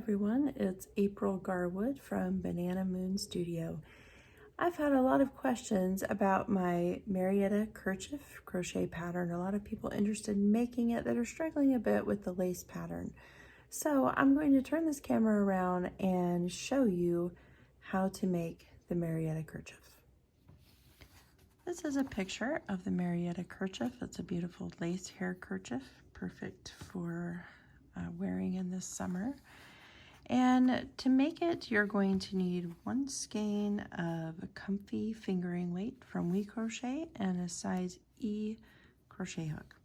everyone, it's April Garwood from Banana Moon Studio. I've had a lot of questions about my Marietta Kerchief crochet pattern. A lot of people interested in making it that are struggling a bit with the lace pattern. So I'm going to turn this camera around and show you how to make the Marietta Kerchief. This is a picture of the Marietta Kerchief. It's a beautiful lace hair kerchief, perfect for wearing in this summer. And to make it, you're going to need 1 skein of a comfy fingering weight from We Crochet and a size E crochet hook.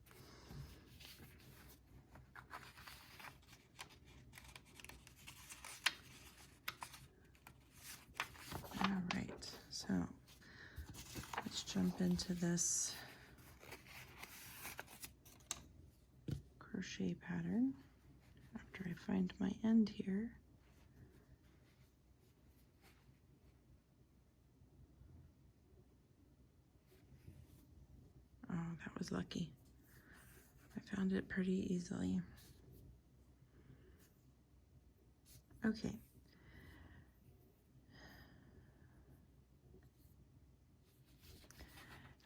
All right, so let's jump into this crochet pattern after I find my end here. Oh, that was lucky. I found it pretty easily. Okay.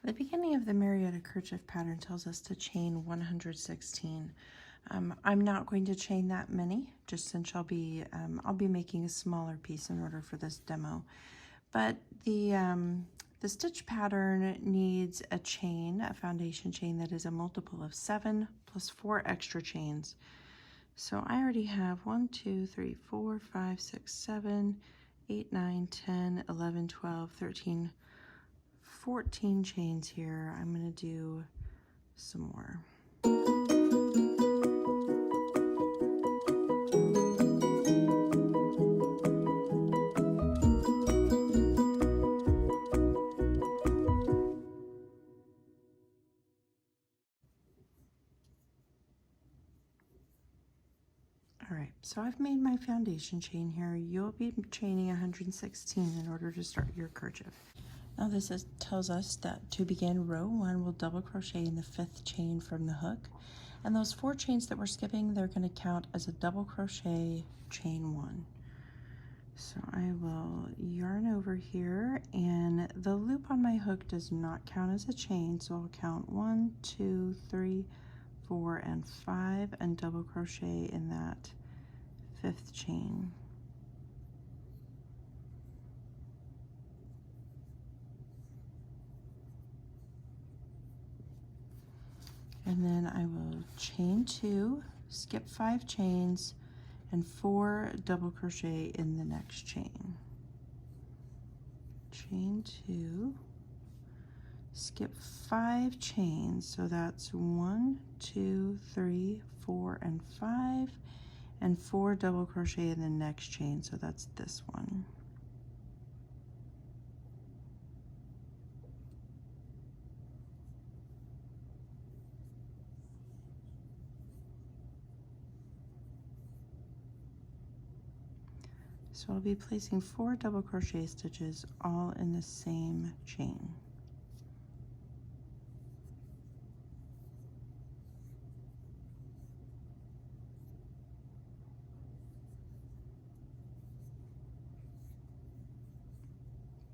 The beginning of the Marietta Kerchief pattern tells us to chain 116. I'm not going to chain that many, just since I'll be making a smaller piece in order for this demo. But the stitch pattern needs a chain, a foundation chain that is a multiple of 7 plus 4 extra chains. So I already have 1, 2, 3, 4, 5, 6, 7, 8, 9, 10, 11, 12, 13, 14 chains here. I'm going to do some more. All right, so I've made my foundation chain here. You'll be chaining 116 in order to start your kerchief. Now tells us that to begin row 1, we'll double crochet in the 5th chain from the hook. And those 4 chains that we're skipping, they're going to count as a double crochet chain 1. So I will yarn over here, and the loop on my hook does not count as a chain, so I'll count 1, 2, 3, 4, and 5 and double crochet in that 5th chain. And then I will chain 2, skip 5 chains, and 4 double crochet in the next chain. Chain 2, skip 5 chains, so that's 1, 2, 3, 4, and 5, and 4 double crochet in the next chain, so that's this one. So I'll be placing 4 double crochet stitches all in the same chain.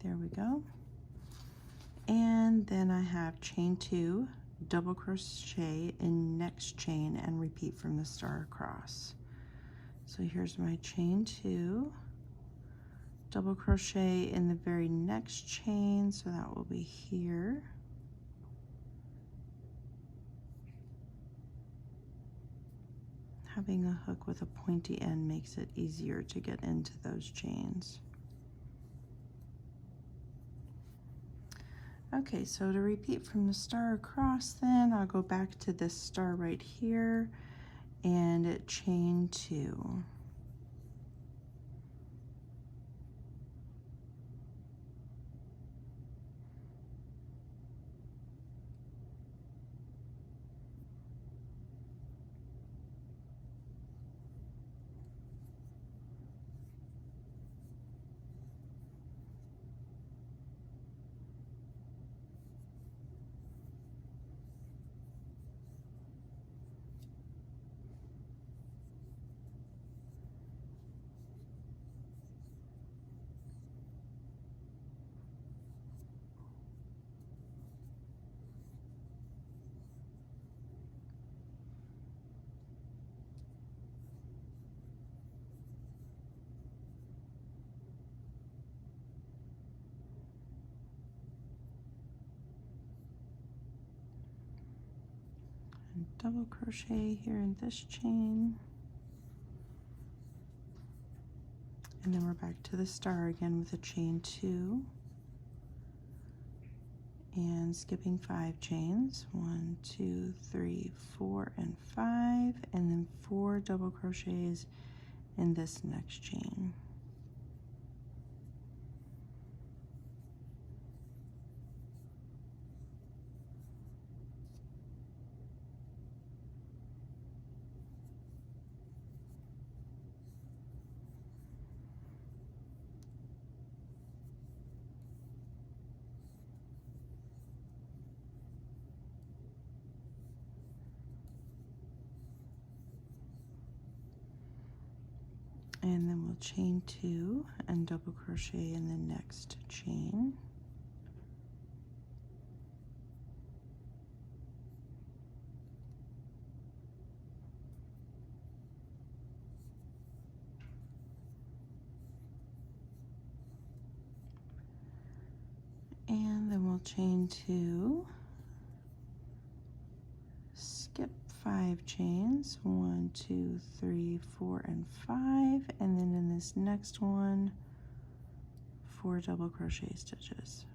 There we go. And then I have chain 2, double crochet in next chain, and repeat from the star across. So here's my chain 2, double crochet in the very next chain, so that will be here. Having a hook with a pointy end makes it easier to get into those chains. Okay, so to repeat from the star across, then I'll go back to this star right here and chain 2. double crochet here in this chain, and then we're back to the star again with a chain 2 and skipping 5 chains, 1, 2, 3, 4, and 5, and then 4 double crochets in this next chain. And then we'll chain 2 and double crochet in the next chain. And then we'll chain 2, skip 5 chains, 1, 2, 3, 4, and 5, and then in this next one, 4 double crochet stitches.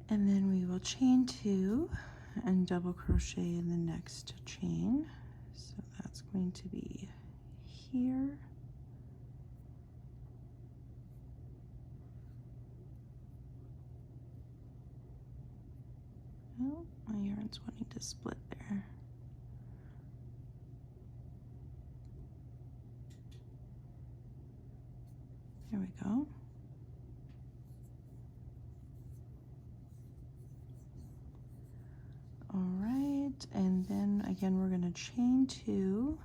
And then we will chain 2 and double crochet in the next chain. So that's going to be here. Oh, my yarn's wanting to split there. There we go. All right, and then again we're going to chain 2,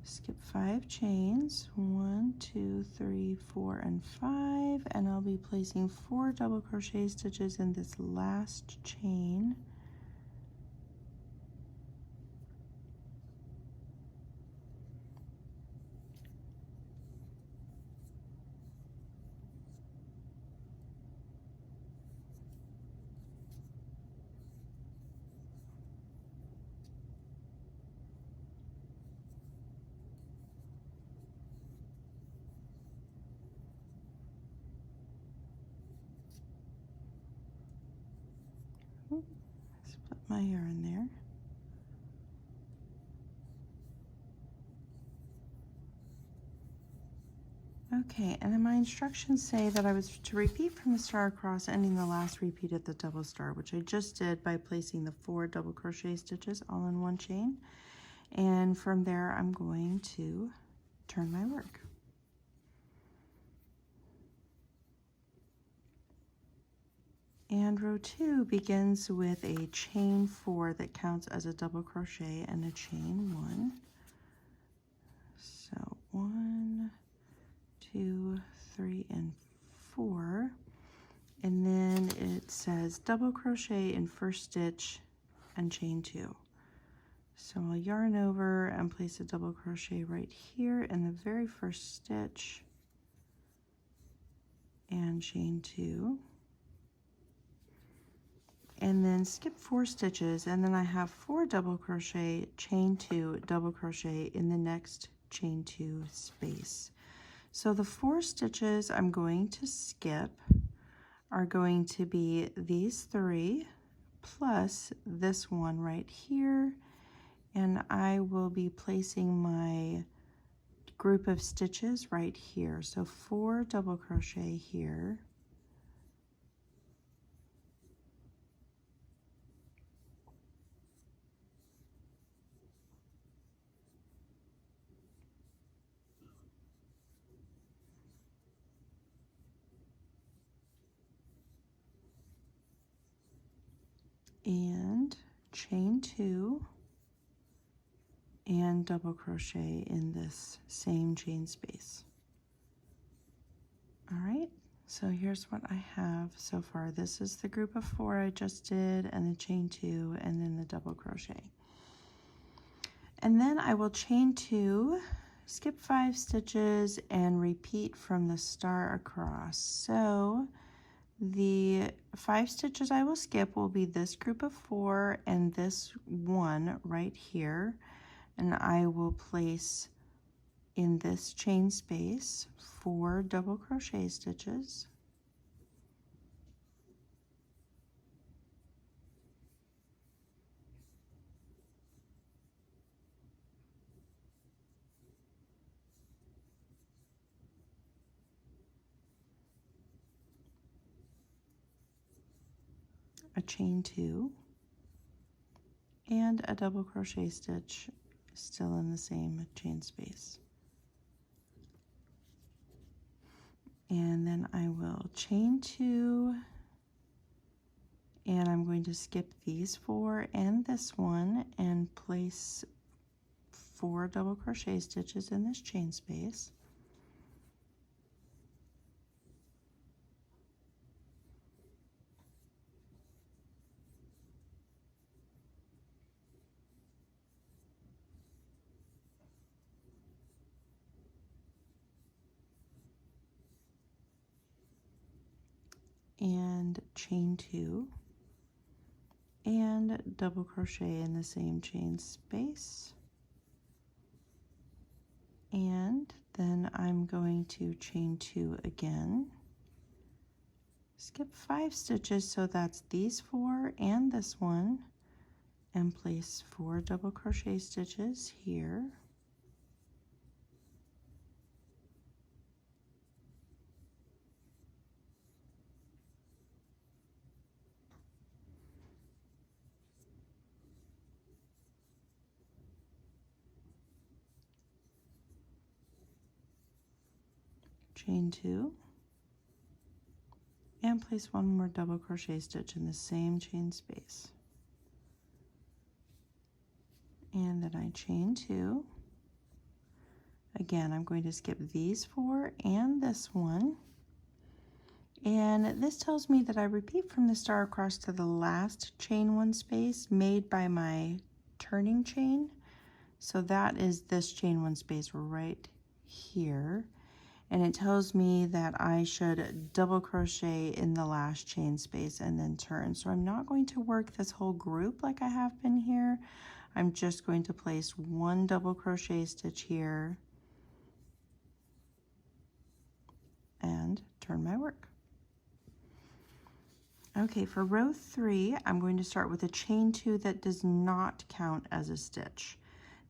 skip 5 chains, 1, 2, 3, 4, and 5, and I'll be placing 4 double crochet stitches in this last chain. Split my yarn there. Okay, and then my instructions say that I was to repeat from the star across, ending the last repeat at the double star, which I just did by placing the 4 double crochet stitches all in one chain. And from there, I'm going to turn my work. And row 2 begins with a chain 4 that counts as a double crochet and a chain 1. So 1, 2, 3, and 4. And then it says double crochet in first stitch and chain 2. So I'll yarn over and place a double crochet right here in the very first stitch and chain 2. And then skip 4 stitches, and then I have 4 double crochet, chain 2, double crochet in the next chain 2 space. So the 4 stitches I'm going to skip are going to be these 3 plus this one right here, and I will be placing my group of stitches right here. So 4 double crochet here, and chain 2 and double crochet in this same chain space. All right, so here's what I have so far. This is the group of 4 I just did, and the chain 2, and then the double crochet. And then I will chain 2, skip 5 stitches, and repeat from the star across. So the 5 stitches I will skip will be this group of 4 and this one right here, and I will place in this chain space 4 double crochet stitches, a chain 2, and a double crochet stitch still in the same chain space. And then I will chain 2, and I'm going to skip these 4 and this one and place 4 double crochet stitches in this chain space. And chain 2 and double crochet in the same chain space, and then I'm going to chain 2 again, skip 5 stitches, so that's these 4 and this one, and place 4 double crochet stitches here, chain 2, and place 1 more double crochet stitch in the same chain space. And then I chain 2. Again, I'm going to skip these 4 and this one. And this tells me that I repeat from the star across to the last chain 1 space made by my turning chain. So that is this chain 1 space right here. And it tells me that I should double crochet in the last chain space and then turn. So I'm not going to work this whole group like I have been here. I'm just going to place 1 double crochet stitch here and turn my work. Okay, for row 3, I'm going to start with a chain 2 that does not count as a stitch.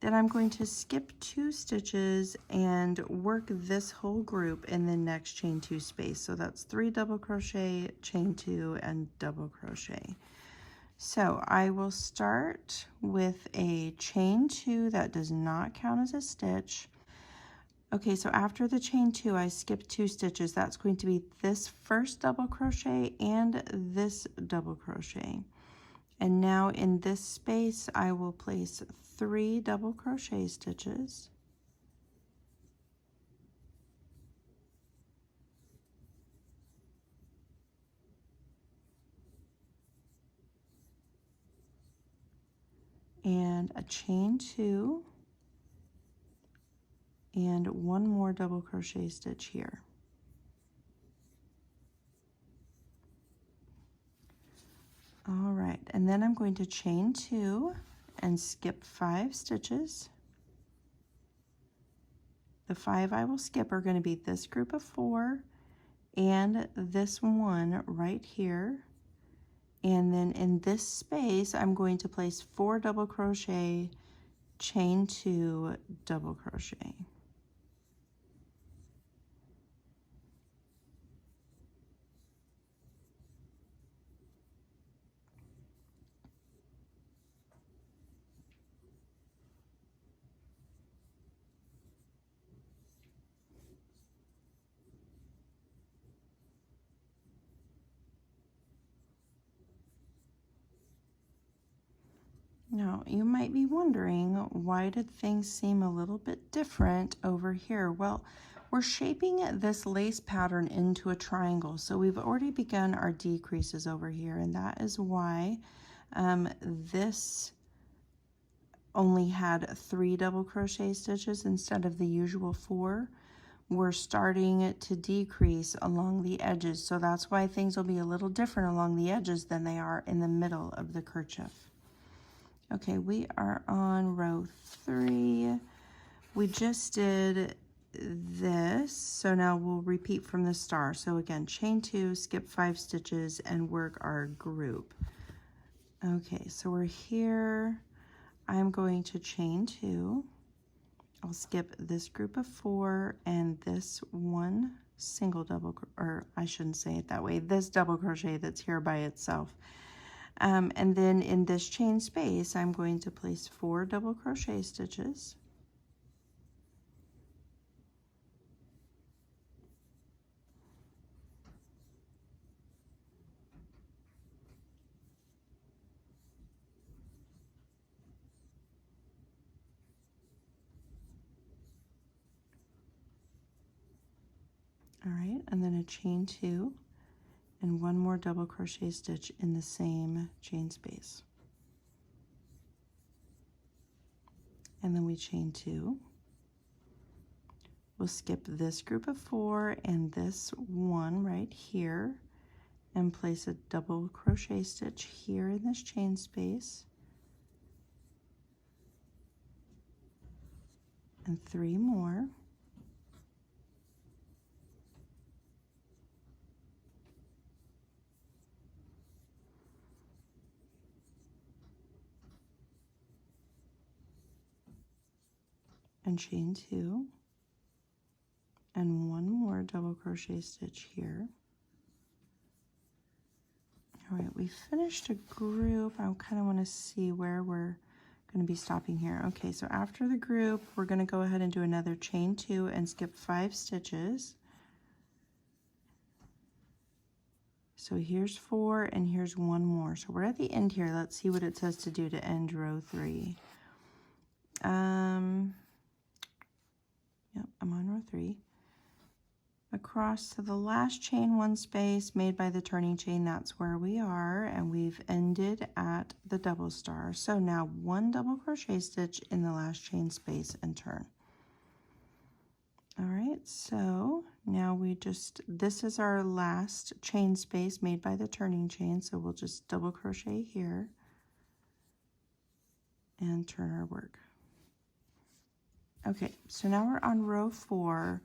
Then I'm going to skip 2 stitches and work this whole group in the next chain 2 space. So that's 3 double crochet, chain 2, and double crochet. So I will start with a chain 2 that does not count as a stitch. Okay, so after the chain 2, I skip 2 stitches. That's going to be this first double crochet and this double crochet. And now in this space, I will place 3 double crochet stitches. And a chain 2. And 1 more double crochet stitch here. All right, and then I'm going to chain 2 and skip 5 stitches. The 5 I will skip are going to be this group of 4 and this one right here. And then in this space, I'm going to place 4 double crochet, chain 2, double crochet. Now, you might be wondering, why did things seem a little bit different over here? Well, we're shaping this lace pattern into a triangle, so we've already begun our decreases over here, and that is why this only had 3 double crochet stitches instead of the usual 4. We're starting to decrease along the edges, so that's why things will be a little different along the edges than they are in the middle of the kerchief. Okay, we are on row 3. We just did this, so now we'll repeat from the start. So again, chain 2, skip 5 stitches, and work our group. Okay, so we're here. I'm going to chain 2. I'll skip this group of 4 and this one single double, or I shouldn't say it that way, this double crochet that's here by itself. And then in this chain space, I'm going to place 4 double crochet stitches. All right, and then a chain 2 and 1 more double crochet stitch in the same chain space. And then we chain 2. We'll skip this group of 4 and this one right here and place a double crochet stitch here in this chain space. And 3 more. And chain 2 and 1 more double crochet stitch here. All right, we finished a group. I kind of want to see where we're going to be stopping here. Okay, so after the group, we're going to go ahead and do another chain 2 and skip 5 stitches. So here's 4 and here's 1 more. So we're at the end here. Let's see what it says to do to end row 3. Yep, I'm on row 3. Across to the last chain 1 space made by the turning chain, that's where we are, and we've ended at the double star. So now 1 double crochet stitch in the last chain space and turn. All right, so now this is our last chain space made by the turning chain, so we'll just double crochet here and turn our work. Okay, so now we're on row 4.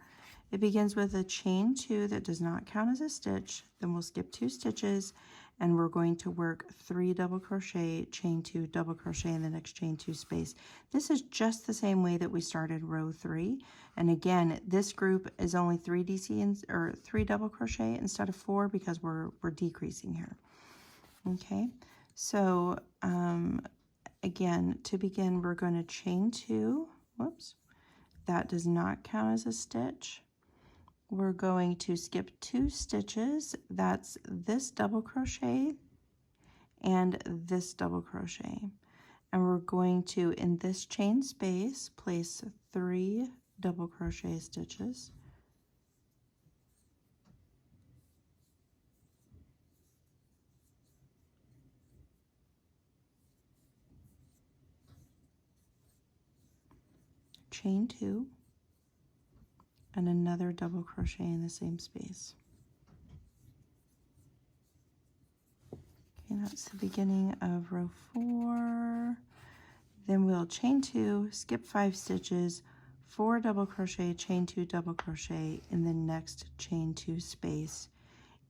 It begins with a chain 2 that does not count as a stitch. Then we'll skip 2 stitches and we're going to work 3 double crochet, chain 2, double crochet in the next chain 2 space. This is just the same way that we started row 3. And again, this group is only 3 double crochet instead of 4 because we're decreasing here. Okay, so again, to begin, we're going to chain 2. Whoops. That does not count as a stitch. We're going to skip 2 stitches. That's this double crochet and this double crochet. And we're going to, in this chain space, place 3 double crochet stitches. Chain 2. And another double crochet in the same space. Okay, that's the beginning of row 4. Then we'll chain 2, skip 5 stitches, 4 double crochet, chain 2 double crochet in the next chain 2 space,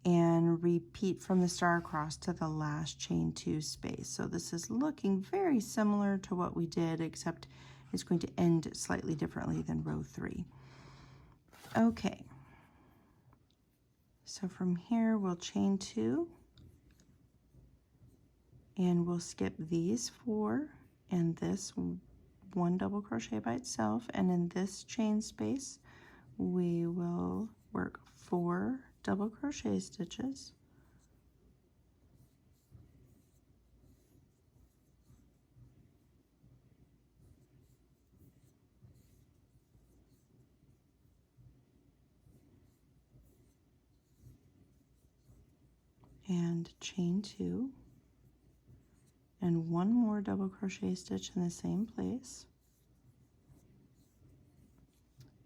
and repeat from the star across to the last chain 2 space. So this is looking very similar to what we did, except it's going to end slightly differently than row 3. Okay, so from here we'll chain 2 and we'll skip these 4 and this 1 double crochet by itself, and in this chain space we will work 4 double crochet stitches. and chain 2, and 1 more double crochet stitch in the same place,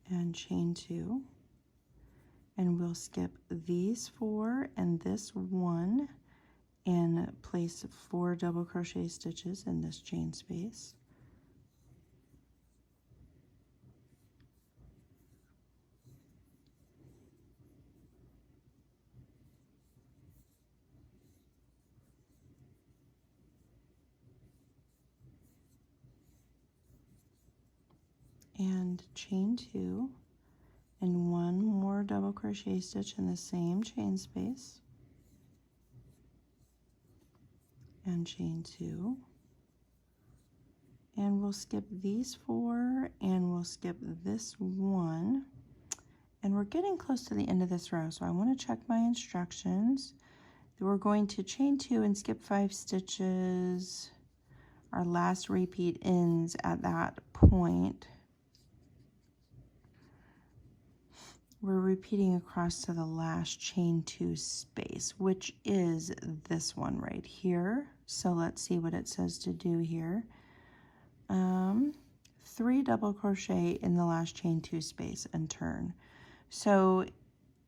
and chain 2, and we'll skip these 4 and this 1 and place 4 double crochet stitches in this chain space. And chain 2 and 1 more double crochet stitch in the same chain space, and chain 2, and we'll skip these 4 and we'll skip this 1, and we're getting close to the end of this row, so I want to check my instructions. We're going to chain 2 and skip 5 stitches. Our last repeat ends at that point. We're repeating across to the last chain 2 space, which is this one right here. So let's see what it says to do here. 3 double crochet in the last chain 2 space and turn. So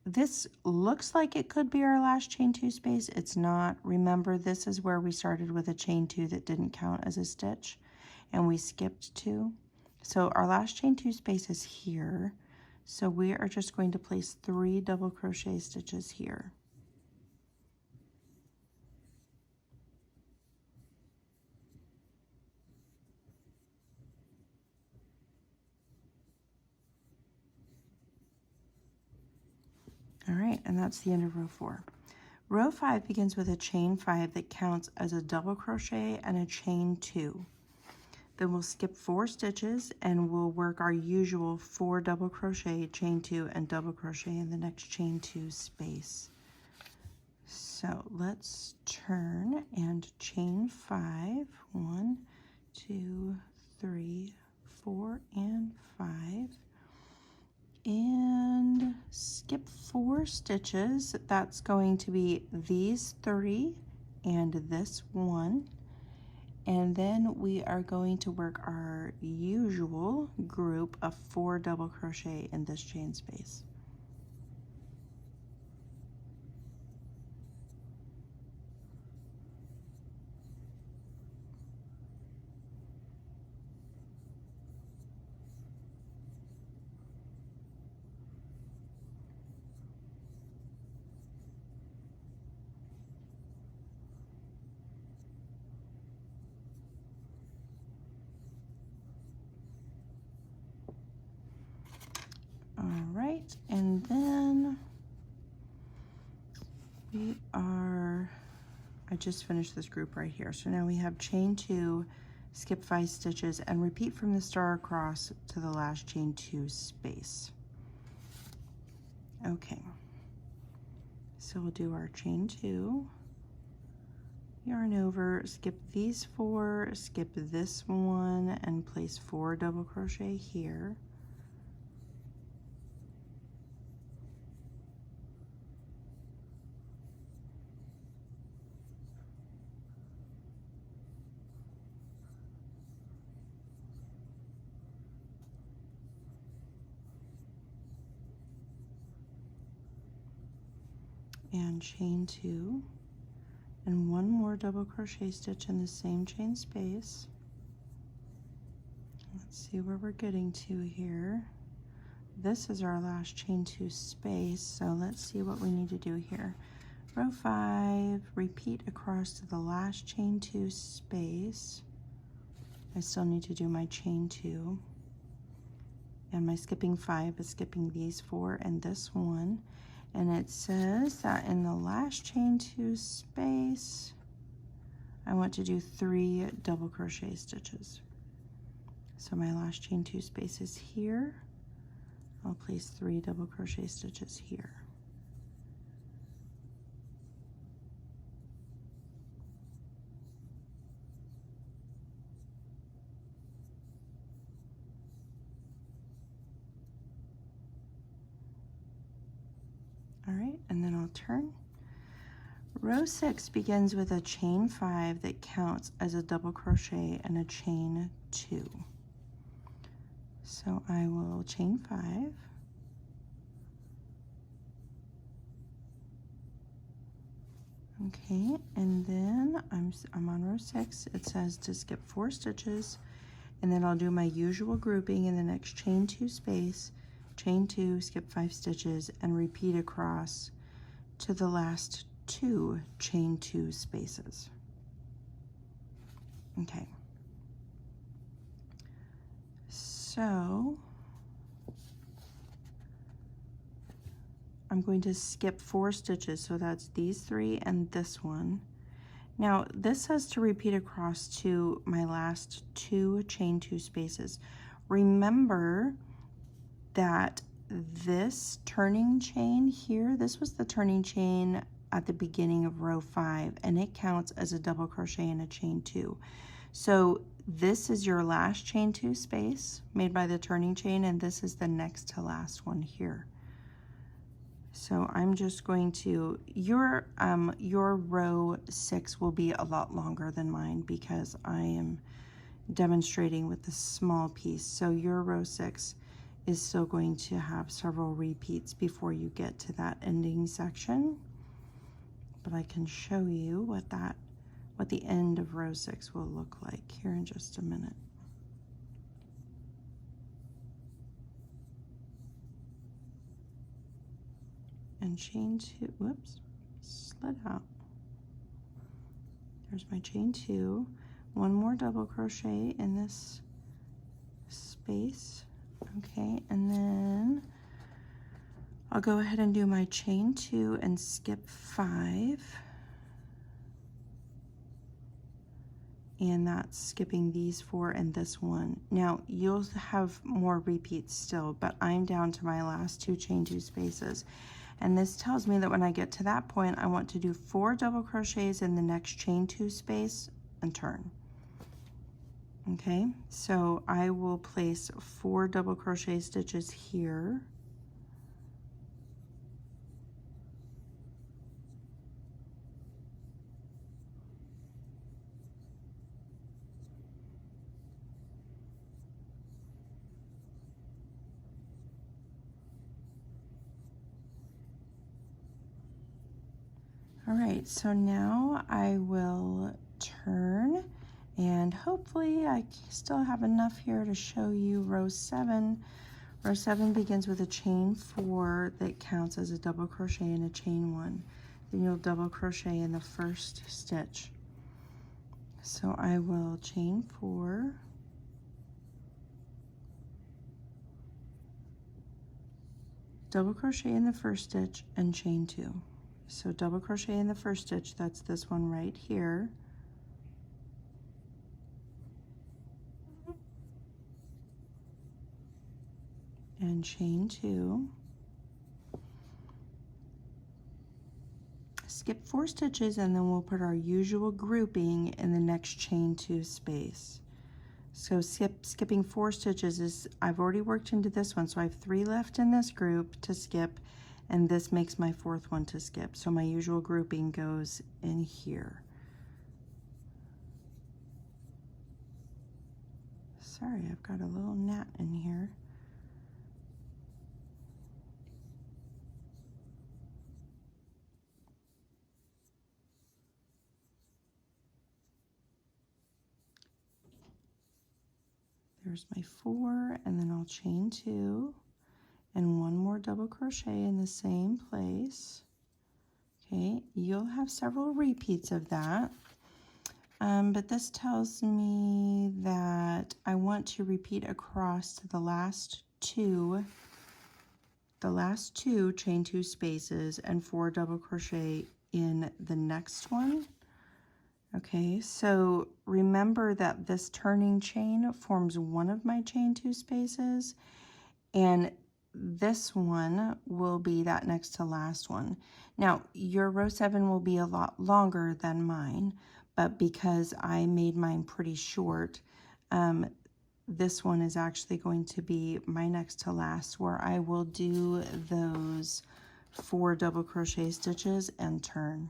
this looks like it could be our last chain 2 space. It's not. Remember, this is where we started with a chain 2 that didn't count as a stitch, and we skipped 2. So our last chain 2 space is here. So we are just going to place 3 double crochet stitches here. All right, and that's the end of row 4. Row 5 begins with a chain 5 that counts as a double crochet and a chain 2. Then we'll skip 4 stitches and we'll work our usual 4 double crochet, chain 2, and double crochet in the next chain 2 space. So let's turn and chain 5. 1, 2, 3, 4, and 5. And skip 4 stitches. That's going to be these 3 and this 1. And then we are going to work our usual group of 4 double crochet in this chain space. All right, and then I just finished this group right here. So now we have chain 2, skip 5 stitches, and repeat from the star across to the last chain 2 space. Okay, so we'll do our chain 2, yarn over, skip these 4, skip this 1, and place 4 double crochet here. And chain 2, and 1 more double crochet stitch in the same chain space. Let's see where we're getting to here. This is our last chain 2 space, so let's see what we need to do here. Row 5, repeat across to the last chain 2 space. I still need to do my chain 2, and my skipping 5 is skipping these 4 and this 1. And it says that in the last chain 2 space, I want to do 3 double crochet stitches. So my last chain 2 space is here. I'll place 3 double crochet stitches here. All right, and then I'll turn. Row 6 begins with a chain 5 that counts as a double crochet and a chain 2. So I will chain 5. Okay, and then I'm on row 6. It says to skip 4 stitches, and then I'll do my usual grouping in the next chain 2 space, chain 2, skip 5 stitches, and repeat across to the last 2 chain 2 spaces. Okay. So I'm going to skip 4 stitches, so that's these 3 and this one. Now this says to repeat across to my last 2 chain 2 spaces. Remember that this turning chain here, this was the turning chain at the beginning of row 5, and it counts as a double crochet in a chain 2. So this is your last chain 2 space made by the turning chain, and this is the next to last one here. So I'm just going to, your row 6 will be a lot longer than mine because I am demonstrating with the small piece. So your row 6 is still going to have several repeats before you get to that ending section. But I can show you what the end of row 6 will look like here in just a minute. And chain 2, whoops, slid out. There's my chain 2, 1 more double crochet in this space, okay, and then I'll go ahead and do my chain 2 and skip 5, and that's skipping these 4 and this 1. Now you'll have more repeats still, but I'm down to my last 2 chain 2 spaces. And this tells me that when I get to that point, I want to do 4 double crochets in the next chain 2 space and turn. Okay, so I will place 4 double crochet stitches here. All right, so now I will turn, and hopefully I still have enough here to show you row 7. Row 7 begins with a chain 4 that counts as a double crochet and a chain 1. Then you'll double crochet in the first stitch. So I will chain 4, double crochet in the first stitch, and chain 2. So double crochet in the first stitch, that's this one right here. And chain 2. Skip 4 stitches, and then we'll put our usual grouping in the next chain 2 space. So skipping 4 stitches is, I've already worked into this one, so I have 3 left in this group to skip, and this makes my 4th one to skip. So my usual grouping goes in here. Sorry, I've got a little gnat in here. There's my 4, and then I'll chain 2 and 1 more double crochet in the same place. Okay, you'll have several repeats of that, but this tells me that I want to repeat across to the last two chain 2 spaces and 4 double crochet in the next one. Okay, so remember that this turning chain forms one of my chain 2 spaces, and this one will be that next to last one. Now, your row 7 will be a lot longer than mine, but because I made mine pretty short, this one is actually going to be my next to last, where I will do those 4 double crochet stitches and turn.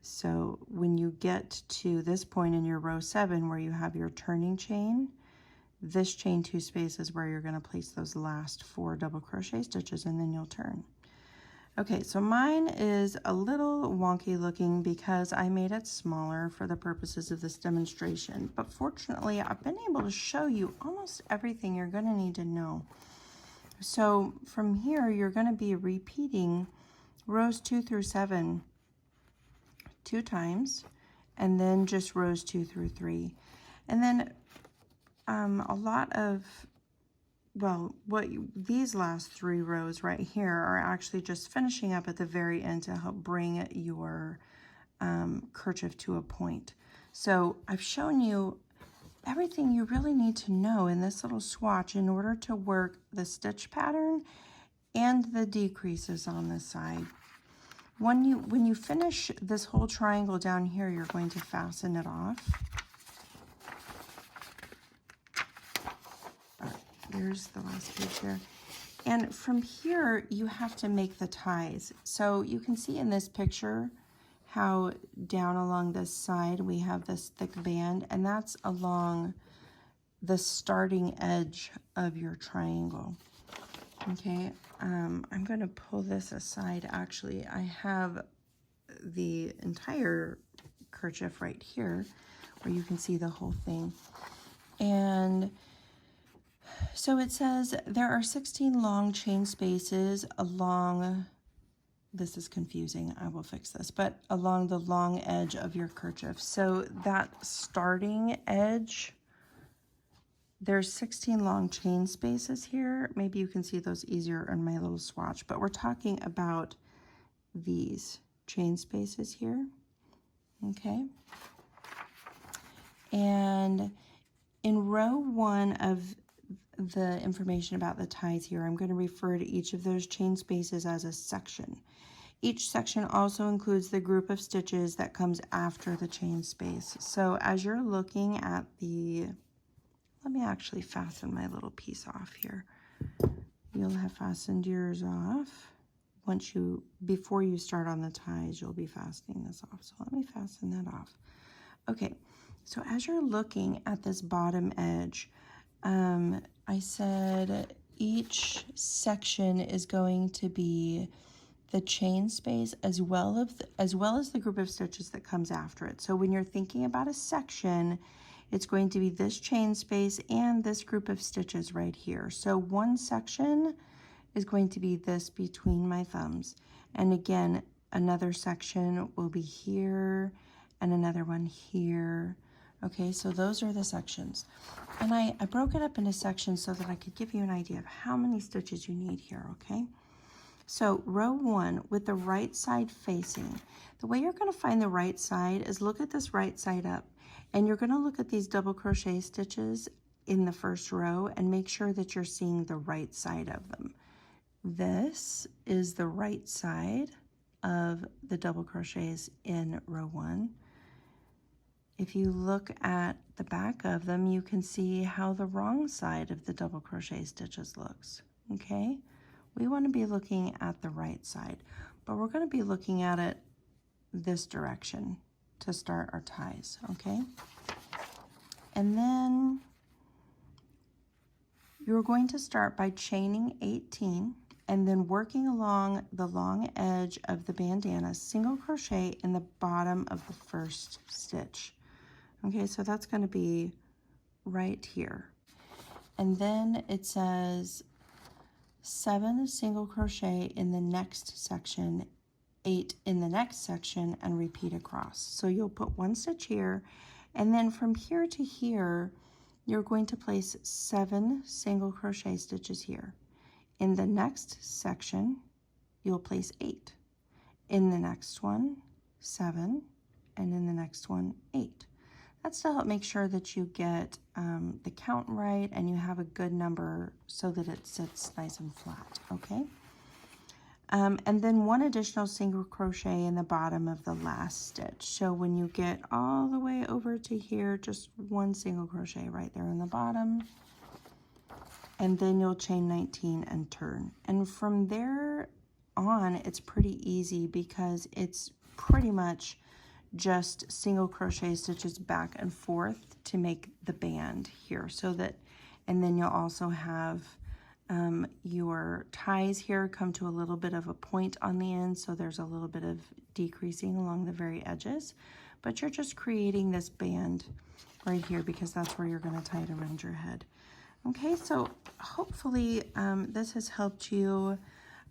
So when you get to this point in your row 7 where you have your turning chain, this chain 2 space is where you're going to place those last 4 double crochet stitches, and then you'll turn. Okay, so mine is a little wonky looking because I made it smaller for the purposes of this demonstration, but fortunately I've been able to show you almost everything you're going to need to know. So from here you're going to be repeating rows 2 through 7 2 times, and then just rows 2 through 3. And then a lot of, well, these last 3 rows right here are actually just finishing up at the very end to help bring your kerchief to a point. So I've shown you everything you really need to know in this little swatch in order to work the stitch pattern and the decreases on the side. When you finish this whole triangle down here, you're going to fasten it off. Here's the last page here. And from here, you have to make the ties. So you can see in this picture how down along this side we have this thick band, and that's along the starting edge of your triangle. Okay, I'm going to pull this aside. Actually, I have the entire kerchief right here where you can see the whole thing. And so it says there are 16 long chain spaces along, this is confusing, I will fix this, but along the long edge of your kerchief. So that starting edge, there's 16 long chain spaces here. Maybe you can see those easier in my little swatch, but we're talking about these chain spaces here, okay? And in row 1 of the information about the ties here, I'm going to refer to each of those chain spaces as a section. Each section also includes the group of stitches that comes after the chain space. So as you're looking at the, let me actually fasten my little piece off here. You'll have fastened yours off. Before you start on the ties, you'll be fastening this off. So let me fasten that off. Okay, so as you're looking at this bottom edge, I said each section is going to be the chain space as well as the group of stitches that comes after it. So when you're thinking about a section, it's going to be this chain space and this group of stitches right here. So one section is going to be this between my thumbs. And again, another section will be here and another one here. Okay, so those are the sections. And I broke it up into sections so that I could give you an idea of how many stitches you need here, okay? So row 1 with the right side facing. The way you're going to find the right side is look at this right side up, and you're going to look at these double crochet stitches in the first row and make sure that you're seeing the right side of them. This is the right side of the double crochets in row 1. If you look at the back of them, you can see how the wrong side of the double crochet stitches looks, okay? We want to be looking at the right side, but we're going to be looking at it this direction to start our ties, okay? And then you're going to start by chaining 18 and then working along the long edge of the bandana, single crochet in the bottom of the first stitch. Okay, so that's going to be right here. And then it says 7 single crochet in the next section, 8 in the next section, and repeat across. So you'll put 1 stitch here, and then from here to here, you're going to place 7 single crochet stitches here. In the next section, you'll place 8. In the next one, 7, and in the next one, 8. That's to help make sure that you get the count right and you have a good number so that it sits nice and flat, okay? And then 1 additional single crochet in the bottom of the last stitch. So when you get all the way over to here, just 1 single crochet right there in the bottom. And then you'll chain 19 and turn. And from there on, it's pretty easy because it's pretty much just single crochet stitches back and forth to make the band here, so that, and then you'll also have your ties here come to a little bit of a point on the end, so there's a little bit of decreasing along the very edges, but you're just creating this band right here because that's where you're going to tie it around your head. Okay, so hopefully this has helped you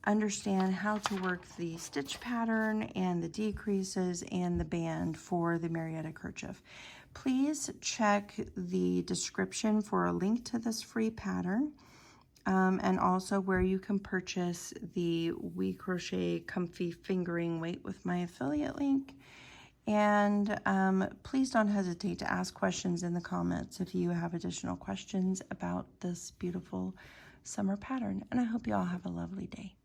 understand how to work the stitch pattern and the decreases and the band for the Marietta Kerchief. Please check the description for a link to this free pattern, and also where you can purchase the We Crochet Comfy Fingering Weight with my affiliate link. And please don't hesitate to ask questions in the comments if you have additional questions about this beautiful summer pattern. And I hope you all have a lovely day.